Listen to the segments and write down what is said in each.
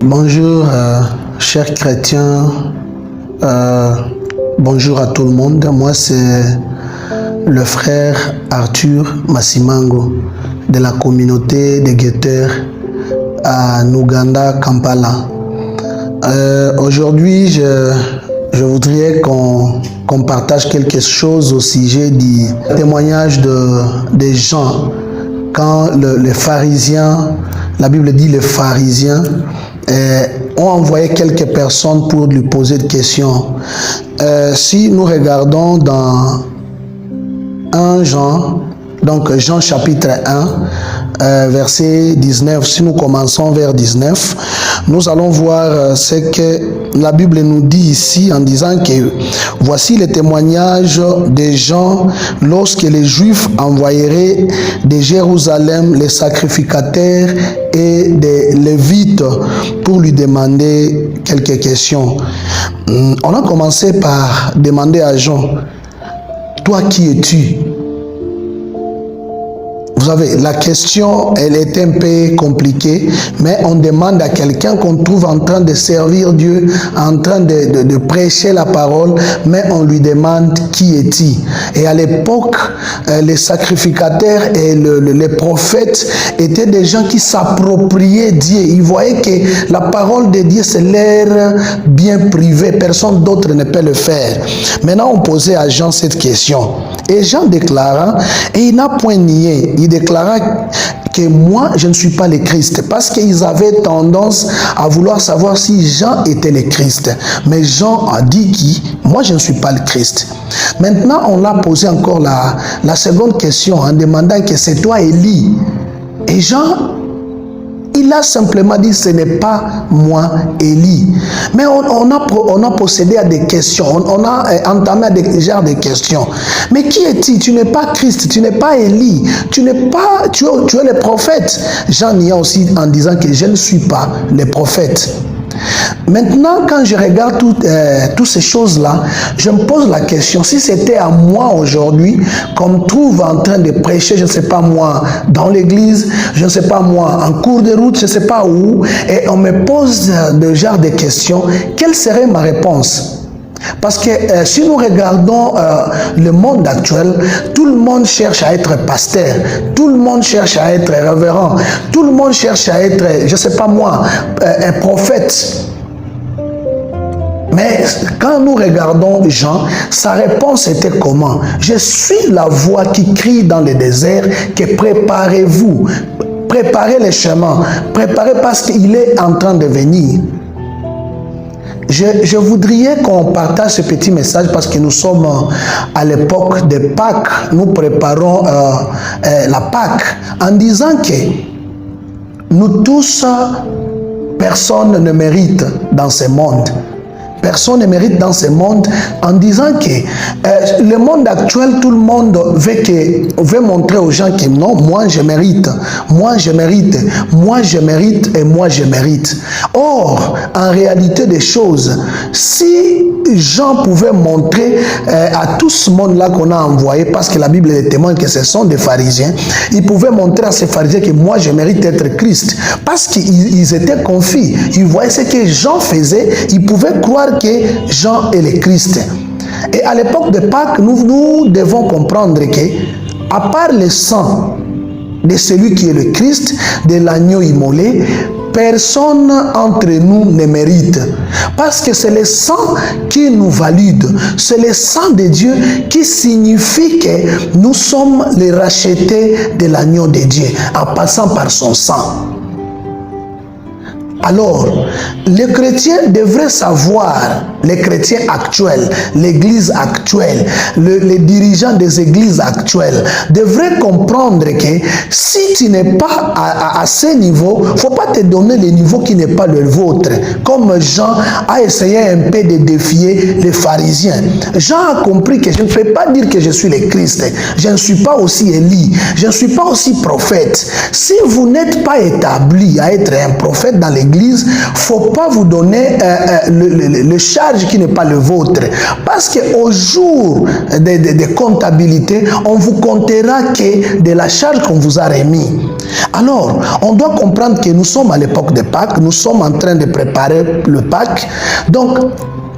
Bonjour, chers chrétiens, bonjour à tout le monde. Moi, c'est le frère Arthur Massimango de la communauté des guetteurs à Nuganda, Kampala. Aujourd'hui, je voudrais qu'on partage quelque chose au sujet du témoignage des gens quand les pharisiens, la Bible dit les pharisiens, ont envoyé quelques personnes pour lui poser des questions. Si nous regardons dans 1 Jean, donc Jean chapitre 1, verset 19, si nous commençons vers 19, nous allons voir ce que la Bible nous dit ici en disant que voici le témoignage des gens lorsque les Juifs envoyeraient de Jérusalem les sacrificateurs et des Lévites pour lui demander quelques questions. On a commencé par demander à Jean, toi qui es-tu? Vous savez, la question, elle est un peu compliquée, mais on demande à quelqu'un qu'on trouve en train de servir Dieu, en train de prêcher la parole, mais on lui demande qui est-il. Et à l'époque, les sacrificateurs et les prophètes étaient des gens qui s'appropriaient Dieu. Ils voyaient que la parole de Dieu, c'est leur bien privé. Personne d'autre ne peut le faire. Maintenant, on posait à Jean cette question. Et Jean déclara, et il n'a point nié, il déclara que moi, je ne suis pas le Christ, parce qu'ils avaient tendance à vouloir savoir si Jean était le Christ. Mais Jean a dit que moi, je ne suis pas le Christ. Maintenant, on l'a posé encore la seconde question en demandant que c'est toi Élie. Et Jean, il a simplement dit, ce n'est pas moi, Élie. Mais on a procédé à des questions, on a entamé à des genres de questions. Mais qui es-tu? Tu n'es pas Christ, tu n'es pas Élie, tu es le prophète. Jean y a aussi en disant que je ne suis pas le prophète. Maintenant, quand je regarde toutes ces choses-là, je me pose la question, si c'était à moi aujourd'hui, qu'on me trouve en train de prêcher, je ne sais pas moi, dans l'église, je ne sais pas moi, en cours de route, je ne sais pas où, et on me pose de genre de questions, quelle serait ma réponse? Parce que si nous regardons le monde actuel, tout le monde cherche à être pasteur, tout le monde cherche à être révérend, tout le monde cherche à être, je ne sais pas moi, un prophète. Mais quand nous regardons Jean, sa réponse était comment? Je suis la voix qui crie dans le désert, que préparez-vous, préparez les chemins, préparez parce qu'il est en train de venir. Je voudrais qu'on partage ce petit message parce que nous sommes à l'époque de Pâques. Nous préparons la Pâques en disant que nous tous, personne ne mérite dans ce monde. Personne ne mérite dans ce monde en disant que le monde actuel, tout le monde veut montrer aux gens que non, moi je mérite, moi je mérite, moi je mérite et moi je mérite. Or, en réalité des choses, si Jean pouvait montrer à tout ce monde-là qu'on a envoyé, parce que la Bible témoigne que ce sont des pharisiens, il pouvait montrer à ces pharisiens que moi je mérite d'être Christ, parce qu'ils étaient confus. Ils voyaient ce que Jean faisait, ils pouvaient croire que Jean est le Christ. Et à l'époque de Pâques, nous devons comprendre que, à part le sang de celui qui est le Christ, de l'agneau immolé, personne entre nous ne mérite. Parce que c'est le sang qui nous valide. C'est le sang de Dieu qui signifie que nous sommes les rachetés de l'agneau de Dieu, en passant par son sang. Alors, les chrétiens devraient savoir, les chrétiens actuels, l'église actuelle, les dirigeants des églises actuelles, devraient comprendre que si tu n'es pas à ce niveau, il ne faut pas te donner le niveau qui n'est pas le vôtre. Comme Jean a essayé un peu de défier les pharisiens. Jean a compris que je ne peux pas dire que je suis le Christ. Je ne suis pas aussi Élie. Je ne suis pas aussi prophète. Si vous n'êtes pas établi à être un prophète dans l'église, l'église, faut pas vous donner le charge qui n'est pas le vôtre. Parce qu'au jour de comptabilité, on vous comptera que de la charge qu'on vous a remis. Alors, on doit comprendre que nous sommes à l'époque de Pâques, nous sommes en train de préparer le Pâques. Donc,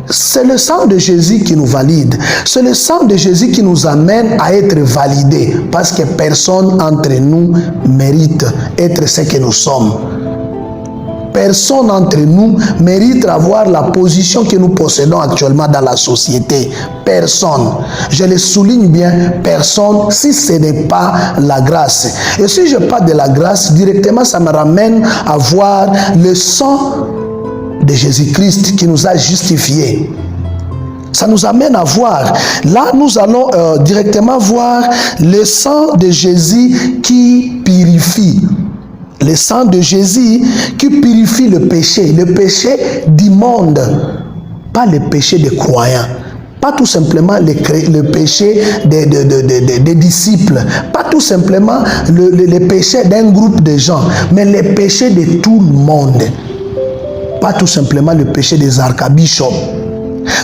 c'est le sang de Jésus qui nous valide. C'est le sang de Jésus qui nous amène à être validés. Parce que personne entre nous mérite être ce que nous sommes. Personne d'entre nous mérite d'avoir la position que nous possédons actuellement dans la société. Personne. Je le souligne bien, personne, si ce n'est pas la grâce. Et si je parle de la grâce, directement, ça me ramène à voir le sang de Jésus-Christ qui nous a justifiés. Ça nous amène à voir. Là, nous allons directement voir le sang de Jésus qui purifie. Le sang de Jésus qui purifie le péché du monde, pas le péché des croyants, pas tout simplement le péché des disciples, pas tout simplement le péché d'un groupe de gens, mais le péché de tout le monde, pas tout simplement le péché des archbishops.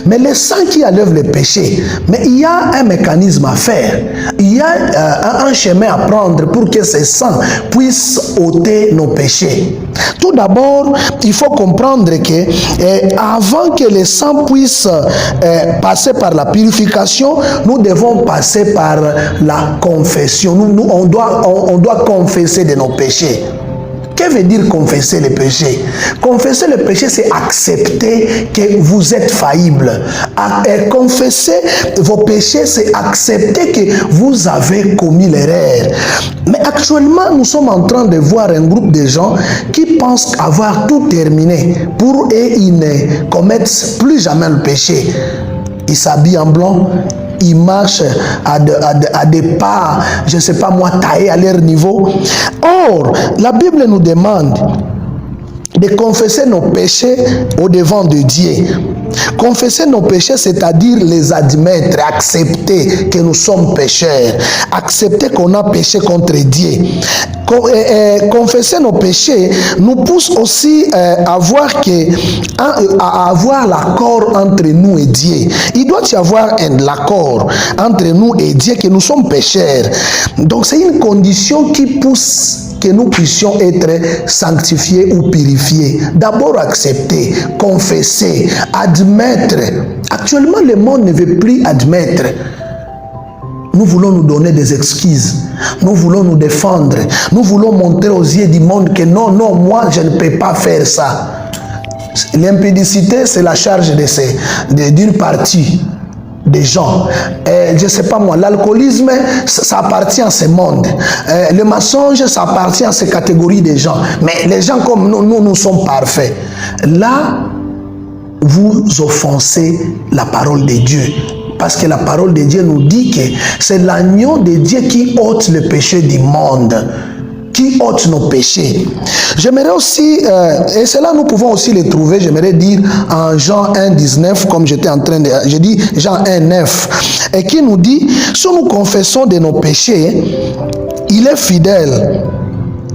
Mais le sang qui enlève le péché, mais il y a un mécanisme à faire. Il y a un chemin à prendre pour que ce sang puisse ôter nos péchés. Tout d'abord, il faut comprendre que avant que le sang puisse passer par la purification, nous devons passer par la confession. On doit confesser de nos péchés. Que veut dire confesser le péché? Confesser le péché, c'est accepter que vous êtes faillible. Confesser vos péchés, c'est accepter que vous avez commis l'erreur. Mais actuellement, nous sommes en train de voir un groupe de gens qui pensent avoir tout terminé. Pour eux, ils ne commettent plus jamais le péché. Ils s'habillent en blanc. Ils marchent à des pas, je ne sais pas moi, taillés à leur niveau. Or, la Bible nous demande de confesser nos péchés au devant de Dieu. Confesser nos péchés, c'est-à-dire les admettre, accepter que nous sommes pécheurs, accepter qu'on a péché contre Dieu. Confesser nos péchés nous pousse aussi à avoir l'accord entre nous et Dieu. Il doit y avoir l'accord entre nous et Dieu que nous sommes pécheurs. Donc c'est une condition qui pousse que nous puissions être sanctifiés ou purifiés. D'abord accepter, confesser, admettre. Actuellement, le monde ne veut plus admettre. Nous voulons nous donner des excuses. Nous voulons nous défendre. Nous voulons montrer aux yeux du monde que non, moi, je ne peux pas faire ça. L'impudicité, c'est la charge d'une partie des gens. Je ne sais pas moi, l'alcoolisme, ça appartient à ce monde. Le mensonge, ça appartient à ces catégories de gens. Mais les gens comme nous sommes parfaits. Là, vous offensez la parole de Dieu. Parce que la parole de Dieu nous dit que c'est l'agneau de Dieu qui ôte le péché du monde, qui ôte nos péchés. J'aimerais aussi, et cela nous pouvons aussi le trouver, j'aimerais dire en Jean 1, 19, comme j'étais en train de... Je dis Jean 1, 9, et qui nous dit, si nous confessons de nos péchés, il est fidèle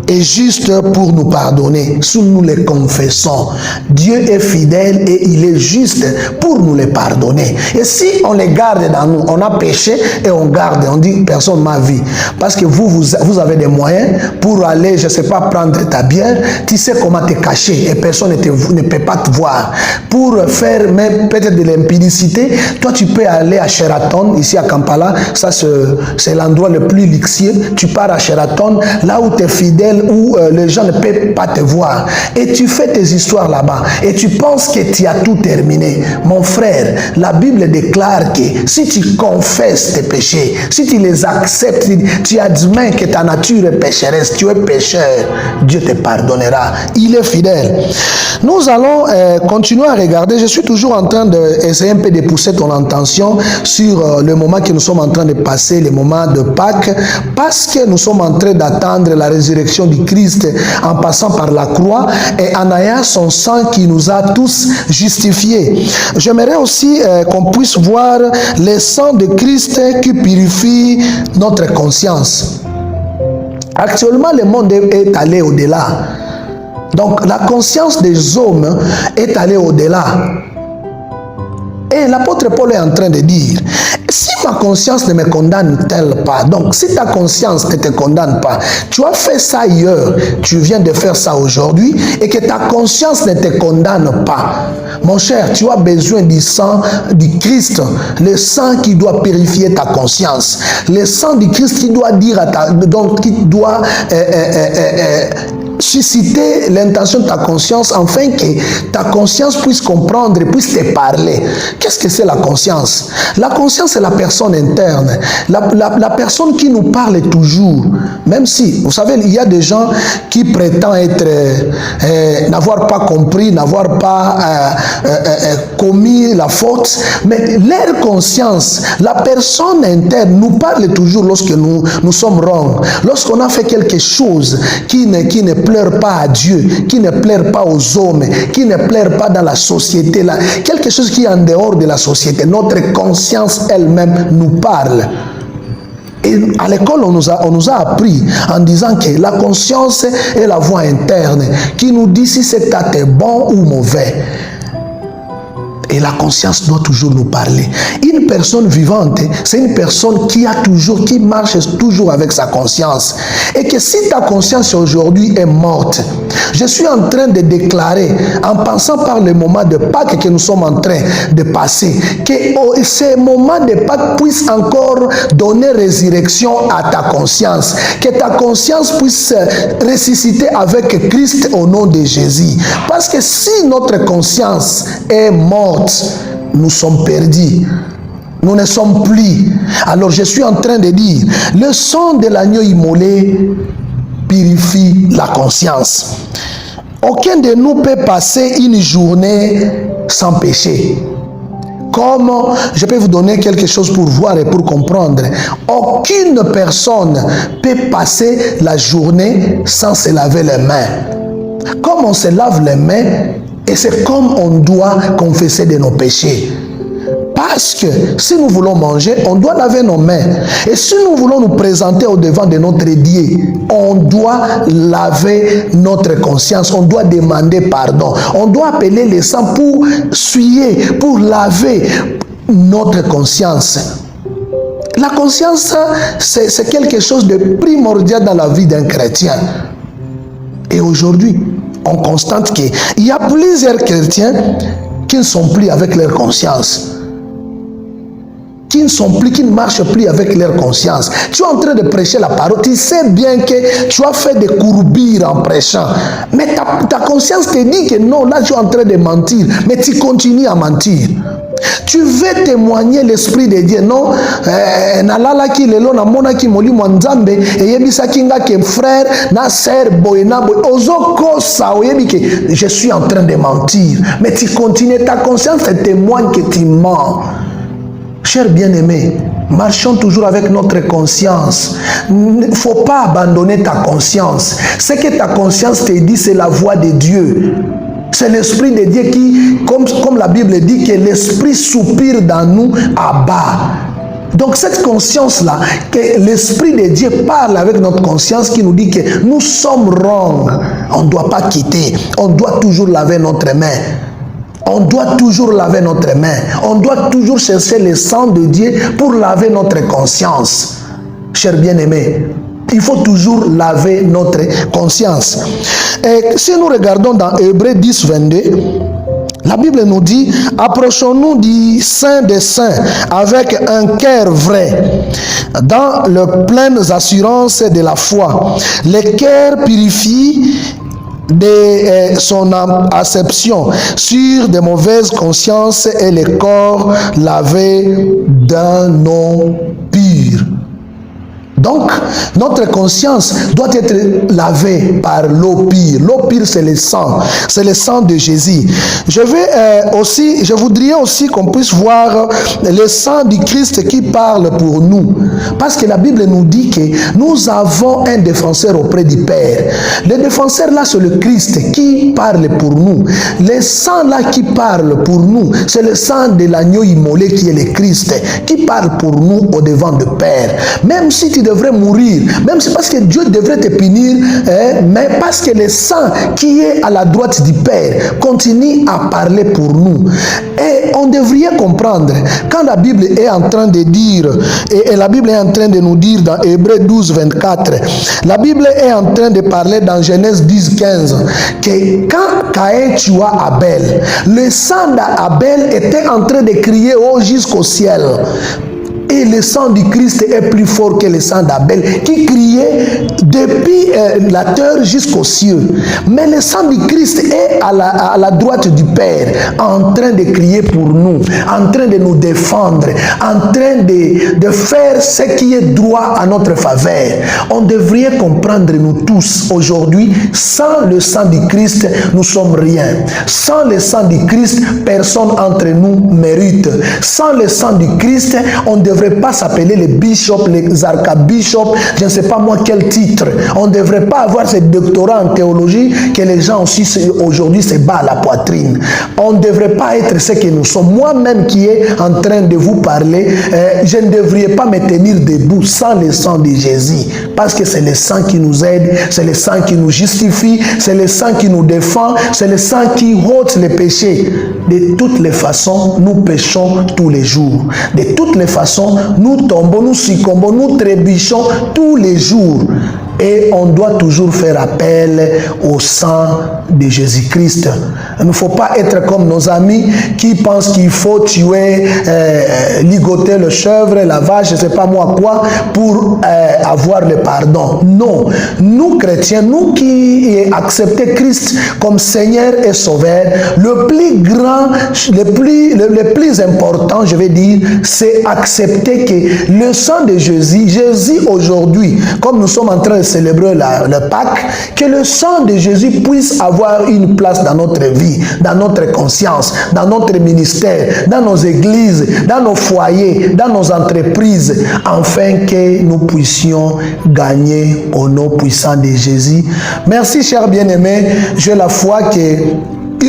et juste pour nous pardonner, si nous les confessons. Dieu est fidèle et il est juste pour nous les pardonner. Et si on les garde dans nous, on a péché et on garde, on dit personne m'a vu. Parce que vous avez des moyens pour aller, je ne sais pas, prendre ta bière, tu sais comment te cacher et personne ne peut pas te voir. Pour faire même peut-être de l'impudicité, toi tu peux aller à Sheraton, ici à Kampala, ça c'est l'endroit le plus luxueux. Tu pars à Sheraton, là où tu es fidèle, où les gens ne peuvent pas te voir. Et tu fais tes histoires là-bas. Et tu penses que tu as tout terminé. Mon frère, la Bible déclare que si tu confesses tes péchés, si tu les acceptes, tu admets que ta nature est pécheresse, tu es pécheur, Dieu te pardonnera. Il est fidèle. Nous allons continuer à regarder. Je suis toujours en train d'essayer un peu de pousser ton attention sur le moment que nous sommes en train de passer, le moment de Pâques, parce que nous sommes en train d'attendre la résurrection du Christ en passant par la croix et en ayant son sang qui nous a tous justifiés. J'aimerais aussi qu'on puisse voir le sang de Christ qui purifie notre conscience. Actuellement, le monde est allé au-delà. Donc la conscience des hommes est allée au-delà. Et l'apôtre Paul est en train de dire, si ma conscience ne me condamne-t-elle pas, donc si ta conscience ne te condamne pas, tu as fait ça hier, tu viens de faire ça aujourd'hui, et que ta conscience ne te condamne pas, mon cher, tu as besoin du sang du Christ, le sang qui doit purifier ta conscience, le sang du Christ qui doit dire à ta, donc qui doit susciter l'intention de ta conscience afin que ta conscience puisse comprendre et puisse te parler. Qu'est-ce que c'est la conscience? La conscience, c'est la personne interne, la personne qui nous parle toujours. Même si, vous savez, il y a des gens qui prétendent être, n'avoir pas compris, n'avoir pas commis la faute, mais leur conscience, la personne interne nous parle toujours lorsque nous sommes wrong, lorsqu'on a fait quelque chose qui ne plaire pas à Dieu, qui ne plaire pas aux hommes, qui ne plaire pas dans la société, là, quelque chose qui est en dehors de la société. Notre conscience elle-même nous parle. Et à l'école, on nous a appris en disant que la conscience est la voix interne qui nous dit si cet acte est bon ou mauvais. Et la conscience doit toujours nous parler. Une personne vivante, c'est une personne qui marche toujours avec sa conscience. Et que si ta conscience aujourd'hui est morte, je suis en train de déclarer, en passant par le moment de Pâques que nous sommes en train de passer, que ces moments de Pâques puissent encore donner résurrection à ta conscience. Que ta conscience puisse ressusciter avec Christ au nom de Jésus. Parce que si notre conscience est morte, nous sommes perdus. Nous ne sommes plus. Alors je suis en train de dire, le sang de l'agneau immolé purifie la conscience. Aucun de nous peut passer une journée sans péché. Comme je peux vous donner quelque chose pour voir et pour comprendre. Aucune personne peut passer la journée sans se laver les mains. Comme on se lave les mains, et c'est comme on doit confesser de nos péchés. Parce que si nous voulons manger, on doit laver nos mains. Et si nous voulons nous présenter au devant de notre Dieu, on doit laver notre conscience. On doit demander pardon. On doit appeler le sang pour souiller, pour laver notre conscience. La conscience, c'est quelque chose de primordial dans la vie d'un chrétien. Et aujourd'hui, on constate qu'il y a plusieurs chrétiens qui ne sont plus avec leur conscience. Qui ne marchent plus avec leur conscience. Tu es en train de prêcher la parole. Tu sais bien que tu as fait des courbures en prêchant. Mais ta conscience te dit que non, là tu es en train de mentir. Mais tu continues à mentir. Tu veux témoigner l'esprit de Dieu, non? Nalala ki lelo na mona ki molimo nzambe eyebisa kinga ke frère na sœur boyena boy ozoko sa oyebi ke je suis en train de mentir. Mais tu continues, ta conscience te témoigne que tu mens. Chers bien-aimés, marchons toujours avec notre conscience. Il ne faut pas abandonner ta conscience. Ce que ta conscience te dit, c'est la voix de Dieu. C'est l'Esprit de Dieu qui, comme la Bible dit, que l'Esprit soupire dans nous à bas. Donc cette conscience-là, que l'Esprit de Dieu parle avec notre conscience qui nous dit que nous sommes wrong. On ne doit pas quitter. On doit toujours laver notre main. On doit toujours laver notre main. On doit toujours chercher le sang de Dieu pour laver notre conscience. Chers bien-aimés, il faut toujours laver notre conscience. Et si nous regardons dans Hébreux 10, 22, la Bible nous dit, approchons-nous du Saint des Saints avec un cœur vrai, dans les pleines assurances de la foi. Le cœur purifie de son acception sur de mauvaises consciences et le corps lavé d'un eau pure. Donc, notre conscience doit être lavée par l'eau pure. L'eau pure, c'est le sang de Jésus. Je voudrais aussi qu'on puisse voir le sang du Christ qui parle pour nous. Parce que la Bible nous dit que nous avons un défenseur auprès du Père. Le défenseur là, c'est le Christ qui parle pour nous. Le sang là qui parle pour nous, c'est le sang de l'agneau immolé qui est le Christ, qui parle pour nous au devant du Père. Même si tu devrais devrait mourir, même si parce que Dieu devrait te punir, mais parce que le sang qui est à la droite du Père continue à parler pour nous. Et on devrait comprendre, quand la Bible est en train de dire, et la Bible est en train de nous dire dans Hébreux 12, 24, la Bible est en train de parler dans Genèse 10, 15, que quand Caïn tua Abel, le sang d'Abel était en train de crier haut jusqu'au ciel. Et le sang du Christ est plus fort que le sang d'Abel qui criait depuis la terre jusqu'aux cieux. Mais le sang du Christ est à la droite du Père, en train de crier pour nous, en train de nous défendre, en train de faire ce qui est droit à notre faveur. On devrait comprendre, nous tous, aujourd'hui, sans le sang du Christ, nous sommes rien. Sans le sang du Christ, personne entre nous mérite. Sans le sang du Christ, on ne devrait pas s'appeler les bishops, les archbishops, je ne sais pas moi quel titre. On ne devrait pas avoir ce doctorat en théologie que les gens aussi aujourd'hui se battent à la poitrine. On ne devrait pas être ce que nous sommes. Moi-même qui est en train de vous parler, je ne devrais pas me tenir debout sans le sang de Jésus. Parce que c'est le sang qui nous aide, c'est le sang qui nous justifie, c'est le sang qui nous défend, c'est le sang qui ôte les péchés. De toutes les façons, nous péchons tous les jours. De toutes les façons, nous tombons, nous succombons, nous trébuchons tous les jours. Et on doit toujours faire appel au sang de Jésus-Christ. Il ne faut pas être comme nos amis qui pensent qu'il faut tuer, ligoter le chèvre, la vache, je ne sais pas moi quoi, pour avoir le pardon. Non, nous chrétiens, nous qui acceptons Christ comme Seigneur et Sauveur, le plus grand, le plus important, je vais dire, c'est accepter que le sang de Jésus aujourd'hui, comme nous sommes en train de célébrer le Pâques, que le sang de Jésus puisse avoir une place dans notre vie, dans notre conscience, dans notre ministère, dans nos églises, dans nos foyers, dans nos entreprises, afin que nous puissions gagner au nom puissant de Jésus. Merci, chers bien-aimés. J'ai la foi que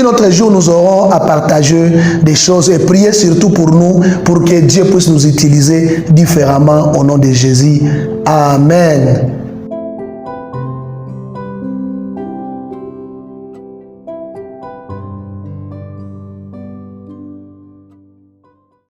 un autre jour, nous aurons à partager des choses et prier surtout pour nous, pour que Dieu puisse nous utiliser différemment au nom de Jésus. Amen.